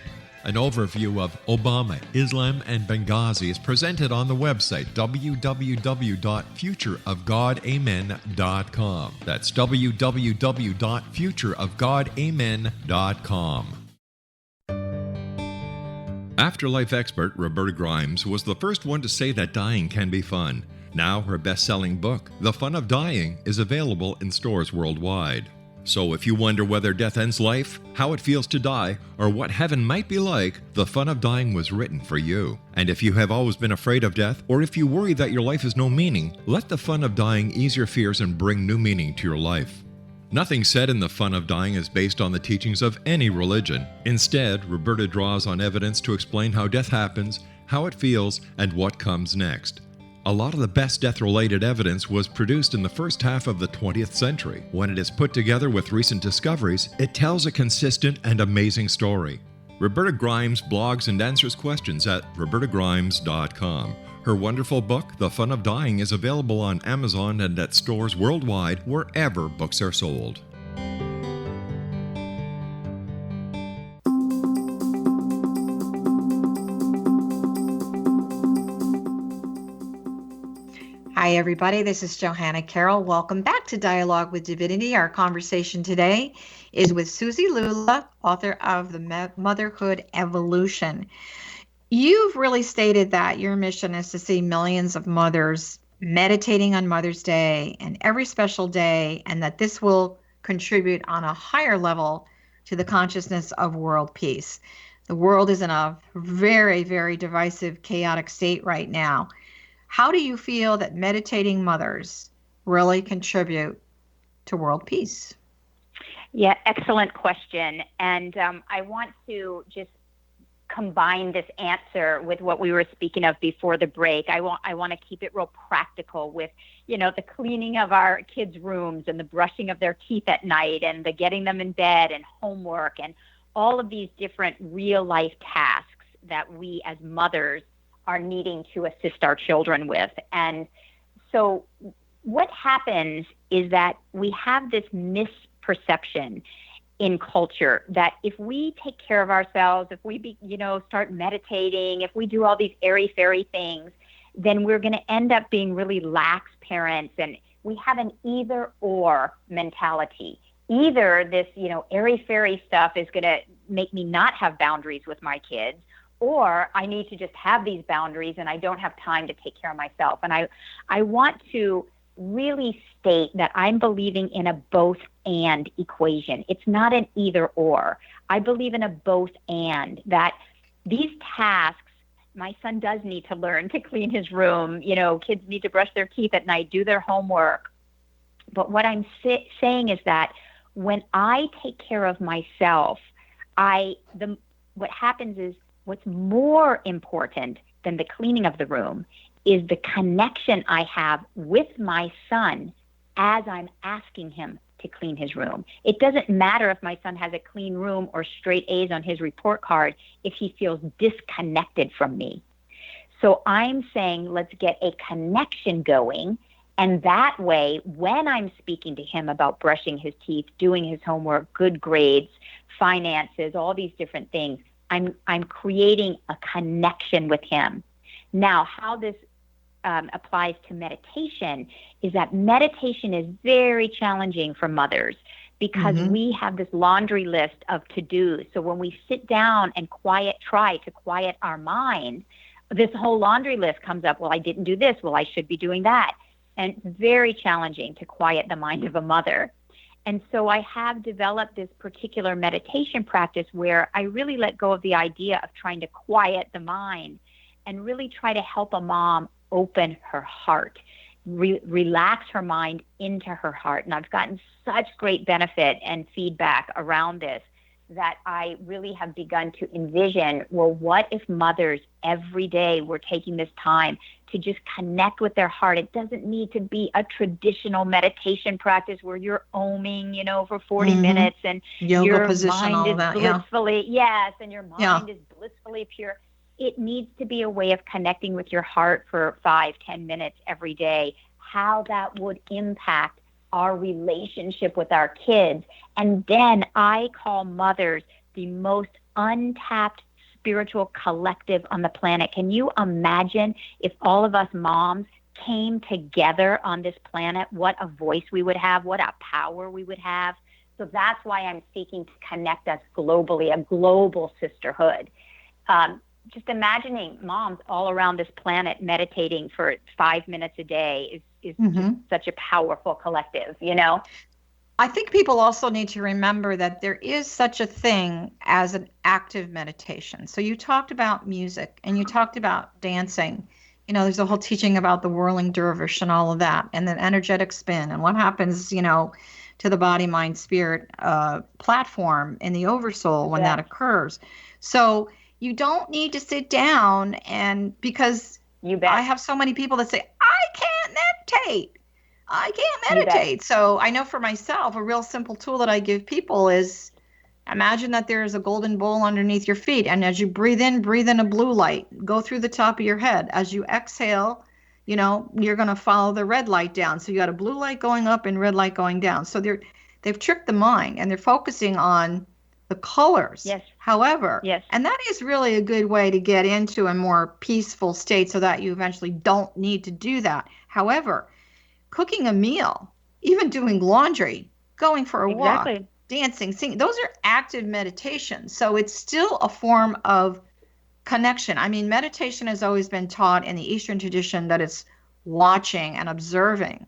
An overview of Obama, Islam, and Benghazi is presented on the website www.futureofgodamen.com. That's www.futureofgodamen.com. Afterlife expert Roberta Grimes was the first one to say that dying can be fun. Now her best-selling book, The Fun of Dying, is available in stores worldwide. So if you wonder whether death ends life, how it feels to die, or what heaven might be like, The Fun of Dying was written for you. And if you have always been afraid of death, or if you worry that your life has no meaning, let The Fun of Dying ease your fears and bring new meaning to your life. Nothing said in The Fun of Dying is based on the teachings of any religion. Instead, Roberta draws on evidence to explain how death happens, how it feels, and what comes next. A lot of the best death-related evidence was produced in the first half of the 20th century. When it is put together with recent discoveries, it tells a consistent and amazing story. Roberta Grimes blogs and answers questions at robertagrimes.com. Her wonderful book, The Fun of Dying, is available on Amazon and at stores worldwide wherever books are sold. Hi, everybody. This is Johanna Carroll. Welcome back to Dialogue with Divinity. Our conversation today is with Suzi Lula, author of the Motherhood Evolution. You've really stated that your mission is to see millions of mothers meditating on Mother's Day and every special day, and that this will contribute on a higher level to the consciousness of world peace. The world is in a very, very divisive, chaotic state right now. How do you feel that meditating mothers really contribute to world peace? Yeah, excellent question. And I want to just combine this answer with what we were speaking of before the break. I want to keep it real practical with, the cleaning of our kids' rooms and the brushing of their teeth at night and the getting them in bed and homework and all of these different real life tasks that we as mothers are needing to assist our children with. And so what happens is that we have this misperception in culture that if we take care of ourselves, if we start meditating, if we do all these airy-fairy things, then we're going to end up being really lax parents. And we have an either-or mentality. Either this, airy-fairy stuff is going to make me not have boundaries with my kids, or I need to just have these boundaries and I don't have time to take care of myself. And I want to really state that I'm believing in a both and equation. It's not an either or. I believe in a both and, that these tasks, my son does need to learn to clean his room. Kids need to brush their teeth at night, do their homework. But what I'm saying is that when I take care of myself, what happens is what's more important than the cleaning of the room is the connection I have with my son as I'm asking him to clean his room. It doesn't matter if my son has a clean room or straight A's on his report card if he feels disconnected from me. So I'm saying, let's get a connection going. And that way, when I'm speaking to him about brushing his teeth, doing his homework, good grades, finances, all these different things, I'm creating a connection with him. Now, how this applies to meditation is that meditation is very challenging for mothers because we have this laundry list of to-dos. So when we sit down and try to quiet our mind, this whole laundry list comes up. Well, I didn't do this. Well, I should be doing that. And it's very challenging to quiet the mind of a mother. And so I have developed this particular meditation practice where I really let go of the idea of trying to quiet the mind and really try to help a mom open her heart, relax her mind into her heart. And I've gotten such great benefit and feedback around this that I really have begun to envision, well, what if mothers every day were taking this time to just connect with their heart? It doesn't need to be a traditional meditation practice where you're oming, for 40 minutes and yoga your position, mind all is that, blissfully, yes, and your mind is blissfully pure. It needs to be a way of connecting with your heart for 5-10 minutes every day, how that would impact our relationship with our kids. And then I call mothers the most untapped spiritual collective on the planet. Can you imagine if all of us moms came together on this planet, what a voice we would have, what a power we would have? So that's why I'm seeking to connect us globally, a global sisterhood. Just imagining moms all around this planet meditating for 5 minutes a day is just such a powerful collective, I think people also need to remember that there is such a thing as an active meditation. So you talked about music and you talked about dancing. There's a whole teaching about the whirling dervish and all of that, and then energetic spin and what happens, to the body, mind, spirit platform in the oversoul when that occurs. So you don't need to sit down because I have so many people that say, I can't meditate. I can't meditate. So I know for myself, a real simple tool that I give people is imagine that there is a golden bowl underneath your feet. And as you breathe in a blue light, go through the top of your head. As you exhale, you're going to follow the red light down. So you got a blue light going up and red light going down. So they've tricked the mind and they're focusing on the colors. Yes. However, and that is really a good way to get into a more peaceful state so that you eventually don't need to do that. However, cooking a meal, even doing laundry, going for a walk, dancing, singing, those are active meditations. So it's still a form of connection. I mean, meditation has always been taught in the Eastern tradition that it's watching and observing.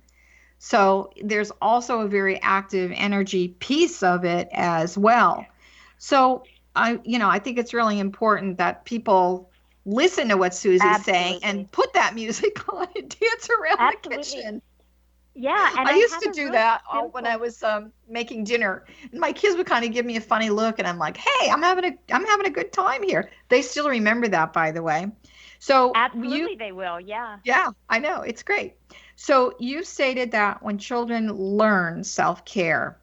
So there's also a very active energy piece of it as well. So I think it's really important that people listen to what Suzi's saying and put that music on and dance around the kitchen. Yeah, and I used have to a do really that simple... when I was making dinner. And my kids would kind of give me a funny look, and I'm like, "Hey, I'm having a good time here." They still remember that, by the way. So Absolutely, they will. Yeah. yeah, I know, it's great. So you stated that when children learn self-care,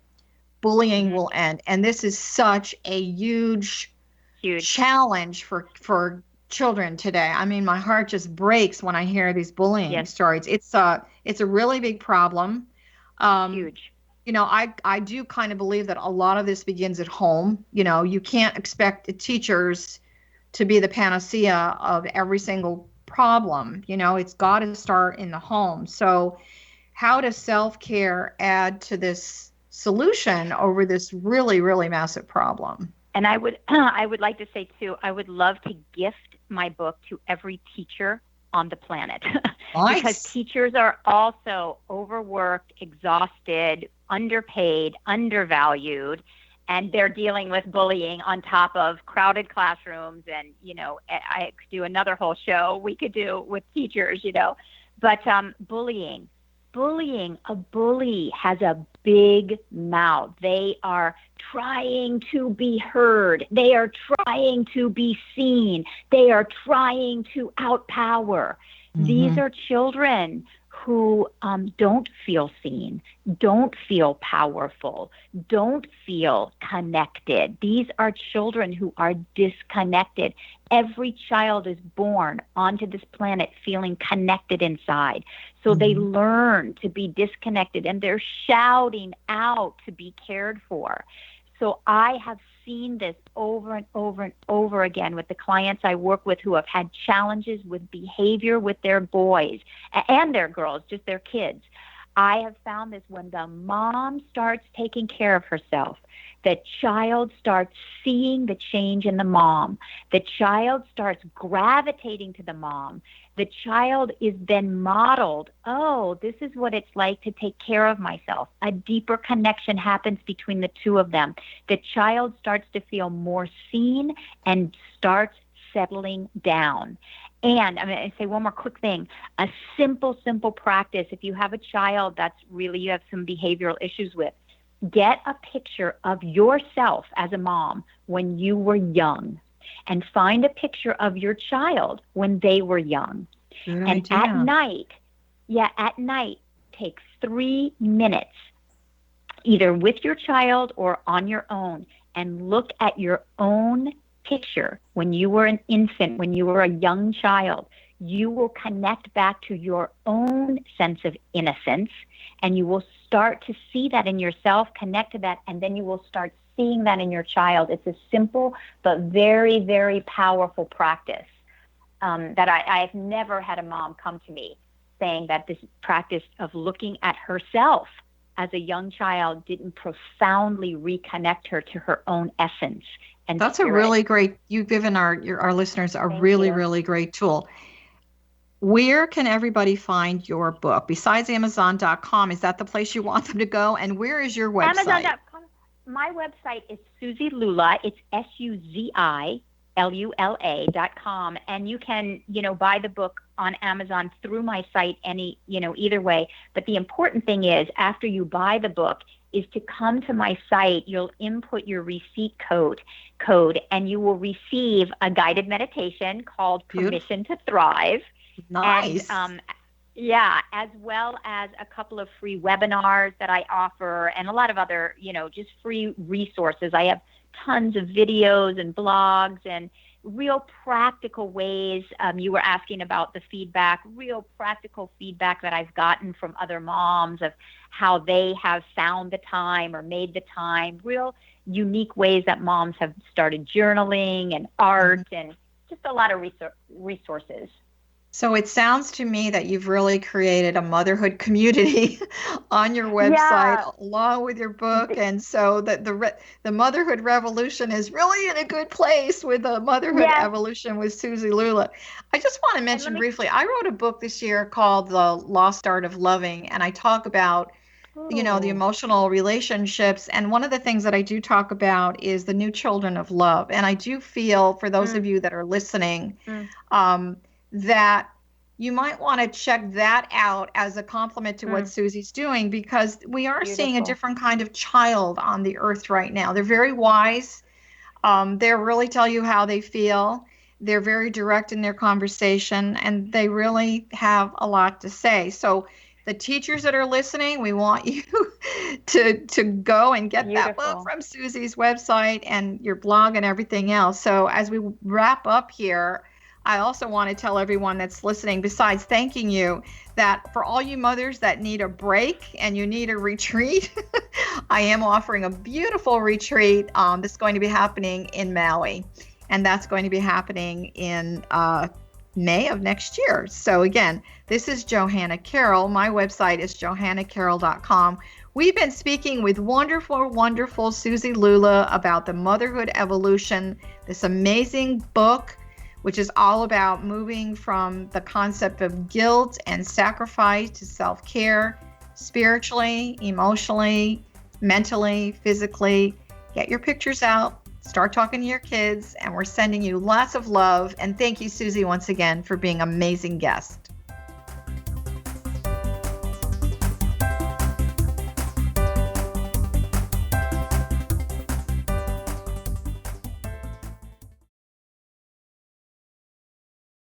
bullying will end, and this is such a huge challenge for children today. I mean, my heart just breaks when I hear these bullying stories. It's a really big problem. Huge. I do kind of believe that a lot of this begins at home. You can't expect the teachers to be the panacea of every single problem. It's got to start in the home. So how does self-care add to this solution over this really, really massive problem? And I would like to say too, I would love to gift my book to every teacher on the planet. Nice. Because teachers are also overworked, exhausted, underpaid, undervalued, and they're dealing with bullying on top of crowded classrooms. And, I could do another whole show we could do with teachers, but bullying, a bully has a big mouth. They are trying to be heard. They are trying to be seen. They are trying to outpower. These are children who don't feel seen, don't feel powerful, don't feel connected. These are children who are disconnected. Every child is born onto this planet feeling connected inside. So they learn to be disconnected, and they're shouting out to be cared for. So I have seen this over and over and over again with the clients I work with who have had challenges with behavior with their boys and their girls, just their kids. I have found this when the mom starts taking care of herself, the child starts seeing the change in the mom. The child starts gravitating to the mom. The child is then modeled, oh, this is what it's like to take care of myself. A deeper connection happens between the two of them. The child starts to feel more seen and starts settling down. And I'm going to say one more quick thing. A simple practice. If you have a child that's really, you have some behavioral issues with, get a picture of yourself as a mom when you were young, and find a picture of your child when they were young. Good and idea. At night, take 3 minutes, either with your child or on your own, and look at your own picture when you were an infant, when you were a young child. You will connect back to your own sense of innocence, and you will start to see that in yourself, connect to that, and then you will start seeing that in your child. It's a simple but very, very powerful practice that I've never had a mom come to me saying that this practice of looking at herself as a young child didn't profoundly reconnect her to her own essence. And that's spirit. A really great, you've given our listeners a really, really great tool. Where can everybody find your book? Besides Amazon.com, is that the place you want them to go? And where is your website? Amazon.com. My website is Suzi Lula. It's SUZILULA.com. And you can, buy the book on Amazon through my site either way. But the important thing is, after you buy the book, is to come to my site. You'll input your receipt code, and you will receive a guided meditation called Permission to Thrive. Nice. And, as well as a couple of free webinars that I offer, and a lot of other, just free resources. I have tons of videos and blogs and real practical ways. You were asking about the feedback, real practical feedback that I've gotten from other moms of how they have found the time or made the time, real unique ways that moms have started journaling and art and just a lot of resources. So it sounds to me that you've really created a motherhood community on your website along with your book. And so that the motherhood revolution is really in a good place with the motherhood evolution with Suzi Lula. I just want to mention briefly, I wrote a book this year called The Lost Art of Loving, and I talk about the emotional relationships. And one of the things that I do talk about is the new children of love. And I do feel, for those of you that are listening, that you might want to check that out as a compliment to what Suzi's doing, because we are seeing a different kind of child on the earth right now. They're very wise. They really tell you how they feel. They're very direct in their conversation, and they really have a lot to say. So the teachers that are listening, we want you to go and get that book from Suzi's website and your blog and everything else. So as we wrap up here, I also want to tell everyone that's listening, besides thanking you, that for all you mothers that need a break and you need a retreat, I am offering a beautiful retreat that's going to be happening in Maui. And that's going to be happening in May of next year. So again, this is Johanna Carroll. My website is johannacarroll.com. We've been speaking with wonderful, wonderful Suzi Lula about the Motherhood Evolution, this amazing book, which is all about moving from the concept of guilt and sacrifice to self-care, spiritually, emotionally, mentally, physically. Get your pictures out. Start talking to your kids, and we're sending you lots of love. And thank you, Suzi, once again for being an amazing guest.